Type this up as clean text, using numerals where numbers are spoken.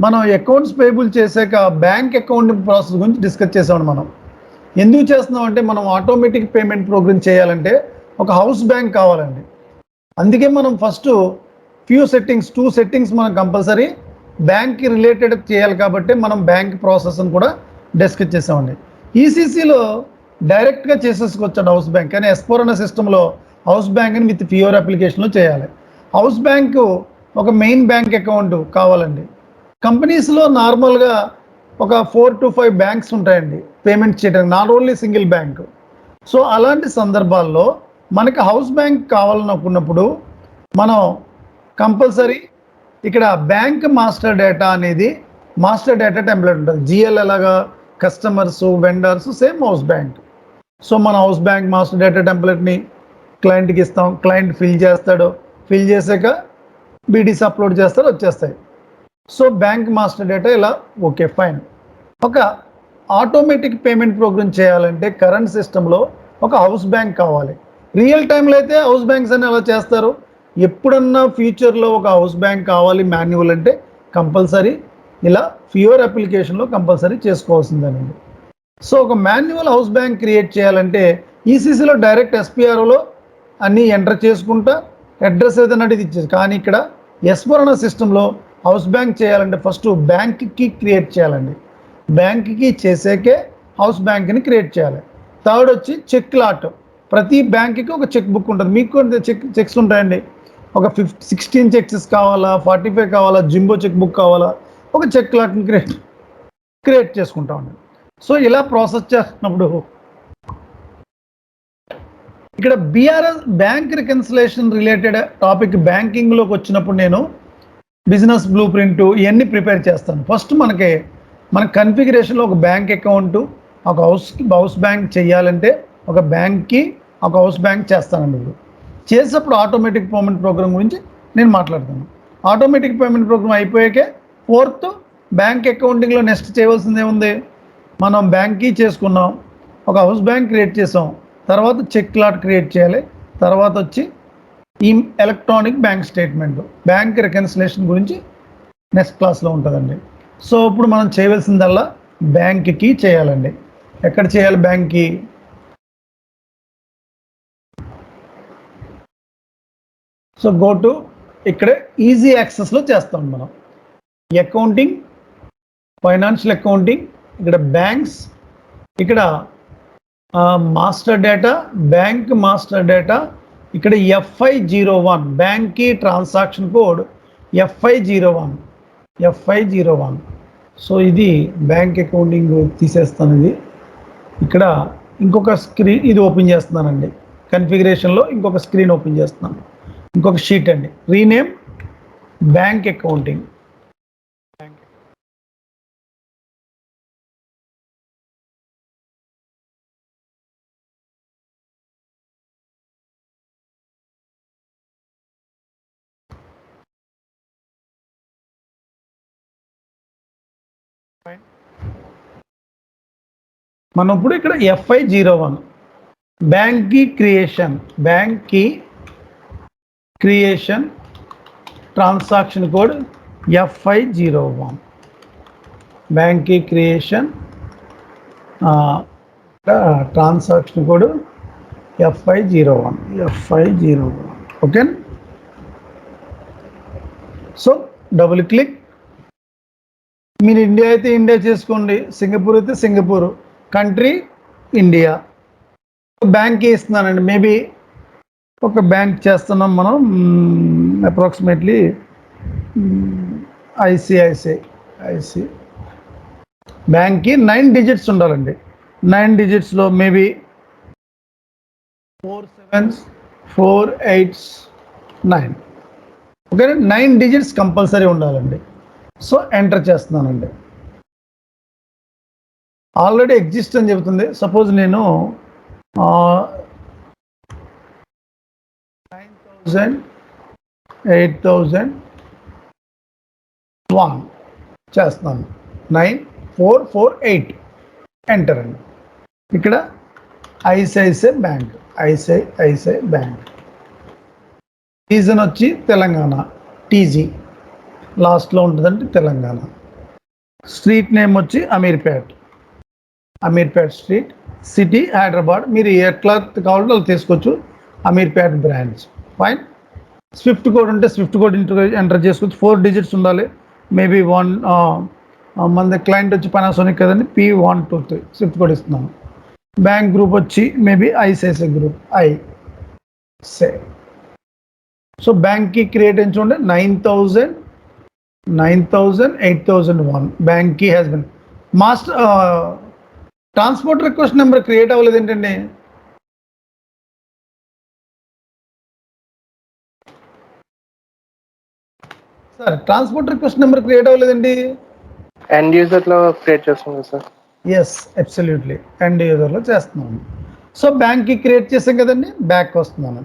మనం accounts payable చేసాక bank accounting process గురించి డిస్కస్ చేసాం. మనం ఎందుకు చేస్తున్నాం అంటే మనం ఆటోమేటిక్ పేమెంట్ ప్రోగ్రామ్ చేయాలంటే ఒక హౌస్ బ్యాంక్ కావాలండి. అందుకే మనం ఫస్ట్ ఫ్యూ సెట్టింగ్స్ 2 సెట్టింగ్స్ మనం కంపల్సరీ బ్యాంక్కి రిలేటెడ్ చేయాలి కాబట్టి మనం బ్యాంక్ ప్రాసెస్ని కూడా డిస్కస్ చేసామండి. ఈసీసీలో డైరెక్ట్గా చేసేసుకోవచ్చు హౌస్ బ్యాంక్, కానీ S4 అనే సిస్టంలో హౌస్ బ్యాంక్ని విత్ ప్యూర్ అప్లికేషన్లో చేయాలి. హౌస్ బ్యాంకు ఒక మెయిన్ బ్యాంక్ అకౌంట్ కావాలండి. కంపెనీస్లో నార్మల్గా ఒక 4 to 5 బ్యాంక్స్ ఉంటాయండి పేమెంట్ చేయడానికి, not only single bank. So అలాంటి సందర్భాల్లో మనకి హౌస్ బ్యాంక్ కావాలనుకున్నప్పుడు మనం కంపల్సరీ ఇక్కడ బ్యాంక్ మాస్టర్ డేటా అనేది మాస్టర్ డేటా టెంప్లెట్ ఉంటుంది. జిఎల్ ఎలాగా customers vendors same house bank. So మన హౌస్ బ్యాంక్ మాస్టర్ డేటా టెంప్లెట్ని క్లయింట్కి ఇస్తాం, క్లయింట్ ఫిల్ చేస్తాడు, ఫిల్ చేసాక బీడీస్ అప్లోడ్ చేస్తాడు, వచ్చేస్తాయి. సో బ్యాంక్ మాస్టర్ డేటా ఇలా ఓకే ఫైన్. ఒక ఆటోమేటిక్ పేమెంట్ ప్రోగ్రామ్ చేయాలంటే కరెంట్ సిస్టంలో ఒక హౌస్ బ్యాంక్ కావాలి. రియల్ టైంలో అయితే హౌస్ బ్యాంక్స్ అని ఎలా చేస్తారు? ఎప్పుడన్నా ఫ్యూచర్లో ఒక హౌస్ బ్యాంక్ కావాలి మాన్యువల్ అంటే కంపల్సరీ ఇలా ప్యూర్ అప్లికేషన్లో కంపల్సరీ చేసుకోవాల్సిందేనండి. సో ఒక మాన్యువల్ హౌస్ బ్యాంక్ క్రియేట్ చేయాలంటే ఈసీసీలో డైరెక్ట్ ఎస్పీఆర్ఓలో అన్నీ ఎంటర్ చేసుకుంటా అడ్రస్ ఏదైనా ఇది ఇచ్చేది. కానీ ఇక్కడ S4 అనే సిస్టంలో హౌస్ బ్యాంక్ చేయాలంటే ఫస్ట్ బ్యాంక్కి క్రియేట్ చేయాలండి. బ్యాంక్కి చేసాకే హౌస్ బ్యాంక్ని క్రియేట్ చేయాలి. థర్డ్ వచ్చి చెక్ లాట్. ప్రతి బ్యాంక్కి ఒక చెక్ బుక్ ఉంటుంది. మీకు చెక్స్ ఉంటాయండి. ఒక 16 చెక్స్ కావాలా, 45 కావాలా, జింబో చెక్ బుక్ కావాలా, ఒక చెక్ లాట్ని క్రియేట్ చేసుకుంటామండి. సో ఇలా ప్రాసెస్ చేస్తున్నప్పుడు ఇక్కడ BRS bank reconciliation related topic బ్యాంకింగ్లోకి వచ్చినప్పుడు నేను బిజినెస్ బ్లూ ప్రింట్ ఇవన్నీ ప్రిపేర్ చేస్తాను. ఫస్ట్ మన కన్ఫిగరేషన్లో ఒక బ్యాంక్ అకౌంట్ ఒక హౌస్ బ్యాంక్ చేయాలంటే ఒక బ్యాంక్కి ఒక హౌస్ బ్యాంక్ చేస్తానండి. ఇప్పుడు చేసేటప్పుడు ఆటోమేటిక్ పేమెంట్ ప్రోగ్రామ్ గురించి నేను మాట్లాడతాను. ఆటోమేటిక్ పేమెంట్ ప్రోగ్రామ్ అయిపోయాకే ఫోర్త్ బ్యాంక్ అకౌంటింగ్లో నెక్స్ట్ చేయవలసింది ఏముంది? మనం బ్యాంక్కి చేసుకున్నాం, ఒక హౌస్ బ్యాంక్ క్రియేట్ చేసాం, తర్వాత చెక్ లాట్ క్రియేట్ చేయాలి, తర్వాత వచ్చి ఈ electronic bank statement bank reconciliation గురించి నెక్స్ట్ క్లాస్లో ఉంటుందండి. సో ఇప్పుడు మనం చేయవలసిందల్లా బ్యాంక్కి చేయాలండి. ఎక్కడ చేయాలి బ్యాంక్కి? సో గో టు ఇక్కడ ఈజీ యాక్సెస్లో చేస్తాం మనం. అకౌంటింగ్, ఫైనాన్షియల్ అకౌంటింగ్, ఇక్కడ బ్యాంక్స్, ఇక్కడ master data, bank master data, ఇక్కడ FI01 బ్యాంక్కి ట్రాన్సాక్షన్ కోడ్ FI01. సో ఇది బ్యాంక్ అకౌంటింగ్ తీసేస్తాను. ఇది ఇక్కడ ఇంకొక స్క్రీన్ ఇది ఓపెన్ చేస్తున్నానండి. కన్ఫిగరేషన్లో ఇంకొక స్క్రీన్ ఓపెన్ చేస్తున్నాను, ఇంకొక షీట్ అండి. Rename bank accounting. మనం ఇప్పుడు ఇక్కడ FI01 బ్యాంక్కి క్రియేషన్ ట్రాన్సాక్షన్ కోడ్ FI01 బ్యాంక్కి creation transaction code FI01 okay. So double click. మీరు ఇండియా అయితే ఇండియా చేసుకోండి, సింగపూర్ అయితే సింగపూర్, కంట్రీ ఇండియా. బ్యాంక్ ఇస్తున్నానండి. మేబీ ఒక బ్యాంక్ చేస్తున్నాం మనం అప్రాక్సిమేట్లీ ఐసిఐసిఐ బ్యాంక్కి 9 డిజిట్స్ ఉండాలండి. 9 డిజిట్స్లో maybe 4 7s 4 8s 9 okay. 9 digits compulsory ఉండాలండి. సో ఎంటర్ చేస్తున్నానండి. ఆల్రెడీ ఎగ్జిస్ట్ అని చెబుతుంది. సపోజ్ నేను 9,000 8,001 చేస్తున్నాను. 9448 ఎంటర్ అండి. ఇక్కడ ఐసిఐసిఐ బ్యాంక్ రీజన్ వచ్చి తెలంగాణ, టీజీ లాస్ట్లో ఉంటుందంటే తెలంగాణ. స్ట్రీట్ నేమ్ వచ్చి అమీర్పేట్ స్ట్రీట్, సిటీ హైదరాబాద్. మీరు ఎట్లా కావాలంటే అలా తీసుకోవచ్చు. Ameerpet branch. Fine. Swift code ఉంటే స్విఫ్ట్ కోడ్ ఎంటర్ చేసుకోవచ్చు. 4 digits ఉండాలి. మేబీ మన క్లయింట్ వచ్చి పానాసోనిక్ కదండి, P123 స్విఫ్ట్ కోడ్ ఇస్తున్నాను. బ్యాంక్ గ్రూప్ వచ్చి మేబీ ఐసిఐసిఐ గ్రూప్, ఐసే. సో బ్యాంక్కి క్రియేట్ అని చూడండి, 9,000, 8,001. బ్యాంక్కి has been master. Transport request number create అవ్వలేదు ఏంటండి? Sir transport request number create అవ్వలేదండి. ఎండ్ యూజర్లో క్రియేట్ చేస్తుంది సార్. ఎస్, అబ్సల్యూట్లీ ఎండ్ యూజర్లో చేస్తున్నాను. సో బ్యాంక్కి క్రియేట్ చేసాం కదండి, బ్యాక్ వస్తున్నాను.